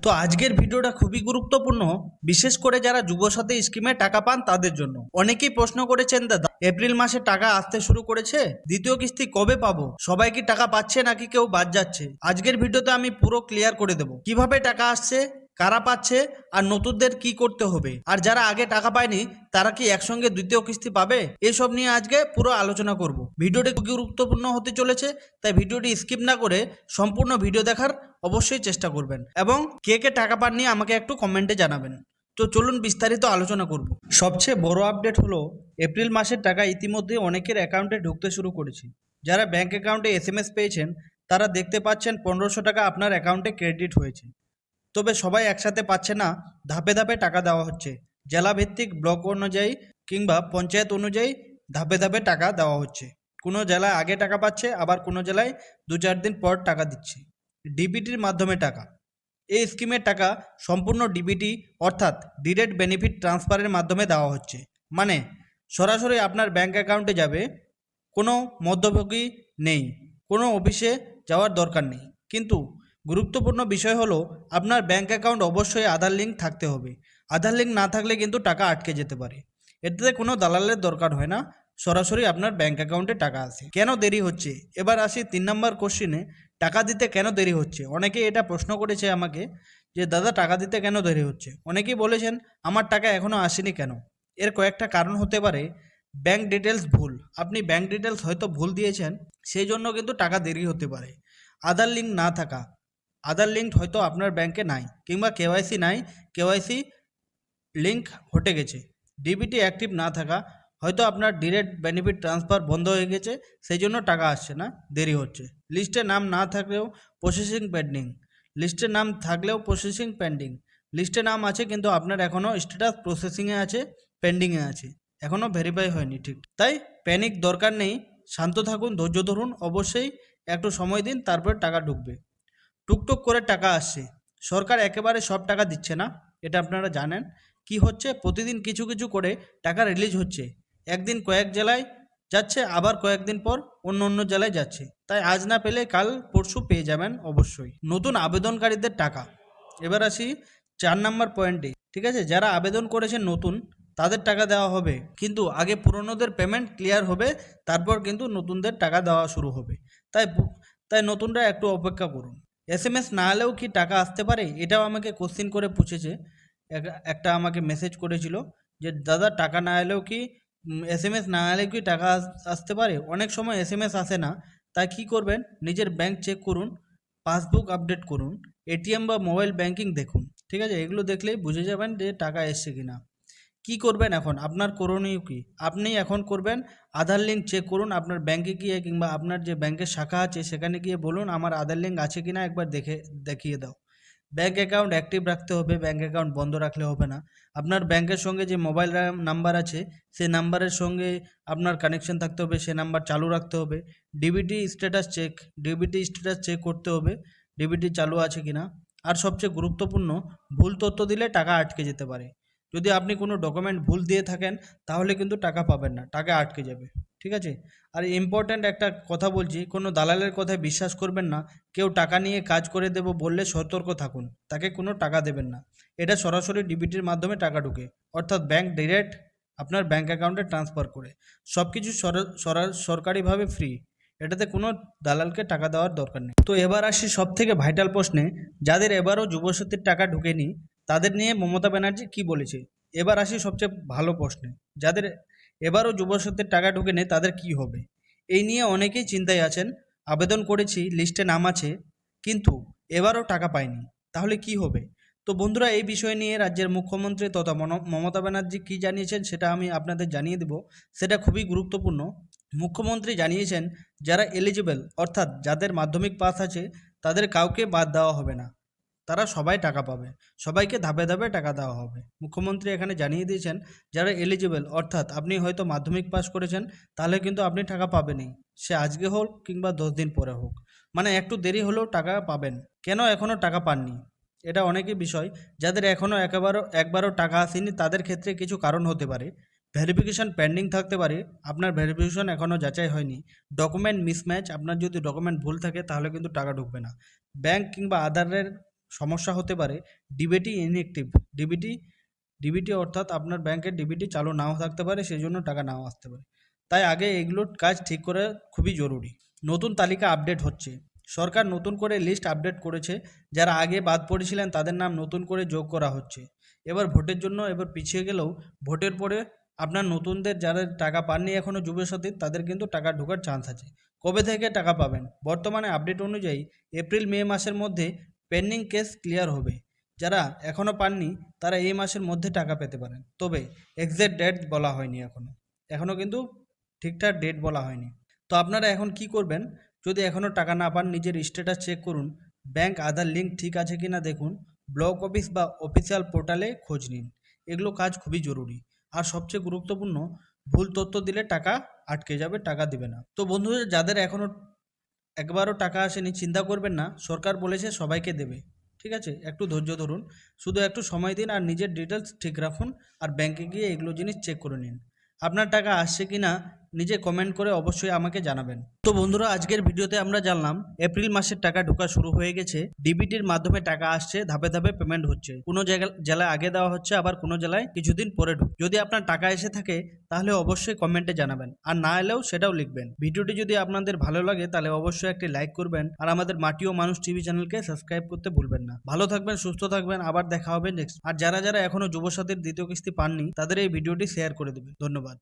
তো আজকের ভিডিওটা খুবই গুরুত্বপূর্ণ, বিশেষ করে যারা যুবসাথী স্কিমে টাকা পান তাদের জন্য। অনেকেই প্রশ্ন করেছেন, দাদা এপ্রিল মাসে টাকা আসতে শুরু করেছে, দ্বিতীয় কিস্তি কবে পাবো, সবাই কি টাকা পাচ্ছে নাকি কেউ বাদ যাচ্ছে। আজকের ভিডিওতে আমি পুরো ক্লিয়ার করে দেবো কিভাবে টাকা আসছে, কারা পাচ্ছে, আর নতুনদের কি করতে হবে, আর যারা আগে টাকা পায়নি তারা কি একসঙ্গে দ্বিতীয় কিস্তি পাবে, এসব নিয়ে আজকে পুরো আলোচনা করব। ভিডিওটি খুব গুরুত্বপূর্ণ হতে চলেছে, তাই ভিডিওটি স্কিপ না করে সম্পূর্ণ ভিডিও দেখার অবশ্যই চেষ্টা করবেন, এবং কে কে টাকা পাননি আমাকে একটু কমেন্টে জানাবেন। তো চলুন বিস্তারিত আলোচনা করব। সবচেয়ে বড় আপডেট হলো এপ্রিল মাসের টাকা ইতিমধ্যে অনেকের অ্যাকাউন্টে ঢুকতে শুরু করেছে। যারা ব্যাংক অ্যাকাউন্টে SMS পেয়েছেন তারা দেখতে পাচ্ছেন 1500 টাকা আপনার অ্যাকাউন্টে ক্রেডিট হয়েছে। তবে সবাই একসাথে পাচ্ছে না, ধাপে ধাপে টাকা দেওয়া হচ্ছে। জেলা ভিত্তিক, ব্লক অনুযায়ী কিংবা পঞ্চায়েত অনুযায়ী ধাপে ধাপে টাকা দেওয়া হচ্ছে। কোনো জেলায় আগে টাকা পাচ্ছে, আবার কোনো জেলায় 2-4 দিন পর টাকা দিচ্ছে। ডিবিটির মাধ্যমে টাকা, এই স্কিমের টাকা সম্পূর্ণ ডিবিটি অর্থাৎ ডিরেক্ট বেনিফিট ট্রান্সফারের মাধ্যমে দেওয়া হচ্ছে। মানে সরাসরি আপনার ব্যাংক অ্যাকাউন্টে যাবে, কোনো মধ্যভোগী নেই, কোনো অফিসে যাওয়ার দরকার নেই। কিন্তু গুরুত্বপূর্ণ বিষয় হলো আপনার ব্যাংক অ্যাকাউন্ট অবশ্যই আধার লিঙ্ক থাকতে হবে। আধার লিঙ্ক না থাকলে কিন্তু টাকা আটকে যেতে পারে। এতে কোনো দালালের দরকার হয় না, সরাসরি আপনার ব্যাংক অ্যাকাউন্টে টাকা আসে। কেন দেরি হচ্ছে, এবার আসি 3 নম্বর কোশ্চিনে, টাকা দিতে কেন দেরি হচ্ছে। অনেকেই এটা প্রশ্ন করেছে আমাকে যে দাদা টাকা দিতে কেন দেরি হচ্ছে। অনেকেই বলেছেন আমার টাকা এখনও আসেনি কেন। এর কয়েকটা কারণ হতে পারে। ব্যাংক ডিটেলস ভুল, আপনি ব্যাংক ডিটেলস হয়তো ভুল দিয়েছেন, সেই জন্য কিন্তু টাকা দেরি হতে পারে। আধার লিঙ্ক না থাকা, আধার লিঙ্ক হয়তো আপনার ব্যাংকে নাই, কিংবা কেওয়াইসি নাই, কেওয়াইসি লিঙ্ক হটে গেছে। ডিবিটি অ্যাক্টিভ না থাকা, হয়তো আপনার ডিরেক্ট বেনিফিট ট্রান্সফার বন্ধ হয়ে গেছে, সেই জন্য টাকা আসছে না, দেরি হচ্ছে। লিস্টে নাম না থাকলেও প্রসেসিং পেন্ডিং, লিস্টে নাম থাকলেও প্রসেসিং পেন্ডিং। লিস্টে নাম আছে কিন্তু আপনার এখনও স্ট্যাটাস প্রসেসিংয়ে আছে, পেন্ডিংয়ে আছে, এখনও ভেরিফাই হয়নি ঠিক। তাই প্যানিক দরকার নেই, শান্ত থাকুন, ধৈর্য ধরুন, অবশ্যই একটু সময় দিন, তারপর টাকা ঢুকবে। টুকটুক করে টাকা আসছে, সরকার একেবারে সব টাকা দিচ্ছে না, এটা আপনারা জানেন। কি হচ্ছে, প্রতিদিন কিছু কিছু করে টাকা রিলিজ হচ্ছে। একদিন কয়েক জেলায় যাচ্ছে, আবার কয়েকদিন পর অন্য অন্য জেলায় যাচ্ছে। তাই আজ না পেলে কাল পরশু পেয়ে যাবেন অবশ্যই। নতুন আবেদনকারীদের টাকা, এবার আসি 4 নম্বর পয়েন্টে। ঠিক আছে, যারা আবেদন করেছেন নতুন, তাদের টাকা দেওয়া হবে, কিন্তু আগে পুরনোদের পেমেন্ট ক্লিয়ার হবে, তারপর কিন্তু নতুনদের টাকা দেওয়া শুরু হবে। তাই তাই নতুনরা একটু অপেক্ষা করুন। SMS না হলেও কি টাকা আসতে পারে, এটাও আমাকে কোশ্চিন করে পুছেছে। একটা আমাকে মেসেজ করেছিল যে দাদা টাকা না এলেও কি, SMS না এলেও কি টাকা আসতে পারে। অনেক সময় SMS আসে না, তাই কী করবেন, নিজের ব্যাংক চেক করুন, পাসবুক আপডেট করুন, ATM বা মোবাইল ব্যাংকিং দেখুন। ঠিক আছে, এগুলো দেখলেই বুঝে যাবেন যে টাকা এসছে কিনা। কি করবেন এখন, আপনার করণীয় কি, আপনি এখন করবেন আধার লিঙ্ক চেক করুন। আপনার ব্যাংকে গিয়ে কিংবা আপনার যে ব্যাংকের শাখা আছে সেখানে গিয়ে বলুন আমার আধার লিঙ্ক আছে কিনা একবার দেখিয়ে দাও। ব্যাংক অ্যাকাউন্ট অ্যাক্টিভ রাখতে হবে, ব্যাংক অ্যাকাউন্ট বন্ধ রাখলে হবে না। আপনার ব্যাংকের সঙ্গে যে মোবাইল নাম্বার আছে সেই নাম্বারের সঙ্গে আপনার কানেকশন থাকতে হবে, সে নাম্বার চালু রাখতে হবে। ডিবিটি স্ট্যাটাস চেক করতে হবে, ডিবিটি চালু আছে কিনা। আর সবচেয়ে গুরুত্বপূর্ণ, ভুল তথ্য দিলে টাকা আটকে যেতে পারে। যদি আপনি কোনো ডকুমেন্ট ভুল দিয়ে থাকেন তাহলে কিন্তু টাকা পাবেন না, টাকা আটকে যাবে। ঠিক আছে, আর ইম্পর্ট্যান্ট একটা কথা বলছি, কোনো দালালের কথায় বিশ্বাস করবেন না। কেউ টাকা নিয়ে কাজ করে দেব বললে সতর্ক থাকুন, তাকে কোনো টাকা দেবেন না। এটা সরাসরি ডিবিটির মাধ্যমে টাকা ঢুকে, অর্থাৎ ব্যাংক ডিরেক্ট আপনার ব্যাংক অ্যাকাউন্টে ট্রান্সফার করে। সব কিছু সরকারিভাবে ফ্রি, এটাতে কোনো দালালকে টাকা দেওয়ার দরকার নেই। তো এবার আসি সব থেকে ভাইটাল প্রশ্নে, যাদের এবারও যুবশক্তির টাকা ঢুকেনি তাদের নিয়ে মমতা ব্যানার্জি কি বলেছে। এবার আসি সবচেয়ে ভালো প্রশ্নে, যাদের এবারও যুবশক্তির টাকা ঢুকেনি তাদের কি হবে। এই নিয়ে অনেকেই চিন্তায় আছেন। আবেদন করেছি, লিস্টে নাম আছে, কিন্তু এবারও টাকা পাইনি, তাহলে কি হবে। তো বন্ধুরা, এই বিষয় নিয়ে রাজ্যের মুখ্যমন্ত্রী তথা মমতা ব্যানার্জি কী জানিয়েছেন সেটা আমি আপনাদের জানিয়ে দেব। সেটা খুবই গুরুত্বপূর্ণ। মুখ্যমন্ত্রী জানিয়েছেন যারা এলিজিবল অর্থাৎ যাদের মাধ্যমিক পাস আছে তাদের কাউকে বাদ দেওয়া হবে না, তারা সবাই টাকা পাবে, সবাইকে ধাপে ধাপে টাকা দেওয়া হবে। মুখ্যমন্ত্রী এখানে জানিয়ে দিয়েছেন যারা এলিজিবল অর্থাৎ আপনি হয়তো মাধ্যমিক পাস করেছেন তাহলে কিন্তু আপনি টাকা পাবেনই, সে আজকে হোক কিংবা 10 দিন পরে হোক, মানে একটু দেরি হলেও টাকা পাবেন। কেন এখনও টাকা পাননি, এটা অনেকই বিষয়। যাদের এখনও একবারও টাকা আসেনি তাদের ক্ষেত্রে কিছু কারণ হতে পারে। ভেরিফিকেশন পেন্ডিং থাকতে পারে, আপনার ভেরিফিকেশন এখনও যাচাই হয়নি। ডকুমেন্ট মিসম্যাচ, আপনার যদি ডকুমেন্ট ভুল থাকে তাহলে কিন্তু টাকা ঢুকবে না। ব্যাংক কিংবা আধারের সমস্যা হতে পারে ডিবিটি ইনঅ্যাক্টিভ। ডিবিটি অর্থাৎ আপনার ব্যাংকের ডিবিটি চালু নাও থাকতে পারে, সেই জন্য টাকা নাও আসতে পারে। তাই আগে এগুলোর কাজ ঠিক করা খুবই জরুরি। নতুন তালিকা আপডেট হচ্ছে। সরকার নতুন করে লিস্ট আপডেট করেছে। যারা আগে বাদ পড়েছিলেন তাদের নাম নতুন করে যোগ করা হচ্ছে। এবার ভোটের জন্য এবার পিছিয়ে গেলেও ভোটের পরে আপনার নতুনদের যারা টাকা পাননি এখনও যুবসাথীর, তাদের কিন্তু টাকা ঢোকার চান্স আছে। কবে থেকে টাকা পাবেন? বর্তমানে আপডেট অনুযায়ী এপ্রিল মে মাসের মধ্যে পেন্ডিং কেস ক্লিয়ার হবে। যারা এখনও পাননি তারা এই মাসের মধ্যে টাকা পেতে পারেন, তবে এক্সাক্ট ডেট বলা হয়নি। এখনও কিন্তু ঠিকঠাক ডেট বলা হয়নি। তো আপনারা এখন কি করবেন? যদি এখনও টাকা না পান, নিজের স্ট্যাটাস চেক করুন, ব্যাংক আধার লিঙ্ক ঠিক আছে কি না দেখুন, ব্লক অফিস বা অফিসিয়াল পোর্টালে খোঁজ নিন। এগুলো কাজ খুবই জরুরি। আর সবচেয়ে গুরুত্বপূর্ণ, ভুল তথ্য দিলে টাকা আটকে যাবে, টাকা দিবে না। তো বন্ধুদের যাদের এখনও একবারও টাকা আসেনি, চিন্তা করবেন না, সরকার বলেছে সবাইকে দেবে। ঠিক আছে, একটু ধৈর্য ধরুন, শুধু একটু সময় দিন আর নিজের ডিটেলস ঠিক রাখুন, আর ব্যাংকে গিয়ে এগুলো জিনিস চেক করে নিন। আপনার টাকা আসছে কি না নিজে কমেন্ট করে অবশ্যই আমাকে জানাবেন। তো বন্ধুরা, আজকের ভিডিওতে আমরা জানলাম এপ্রিল মাসের টাকা ঢোকা শুরু হয়ে গেছে। ডিবিটির মাধ্যমে টাকা আসছে, ধাপে ধাপে পেমেন্ট হচ্ছে। কোনো জেলায় আগে দেওয়া হচ্ছে, আবার কোনো জেলায় কিছুদিন পরে ঢুক। যদি আপনার টাকা এসে থাকে তাহলে অবশ্যই কমেন্টে জানাবেন, আর না এলেও সেটাও লিখবেন। ভিডিওটি যদি আপনাদের ভালো লাগে তাহলে অবশ্যই একটি লাইক করবেন, আর আমাদের মাটি ও মানুষ টিভি চ্যানেলকে সাবস্ক্রাইব করতে ভুলবেন না। ভালো থাকবেন, সুস্থ থাকবেন, আবার দেখা হবে নেক্সট। আর যারা যারা এখনো যুবসাথীর দ্বিতীয় কিস্তি পাননি তাদের এই ভিডিওটি শেয়ার করে দেবেন। ধন্যবাদ।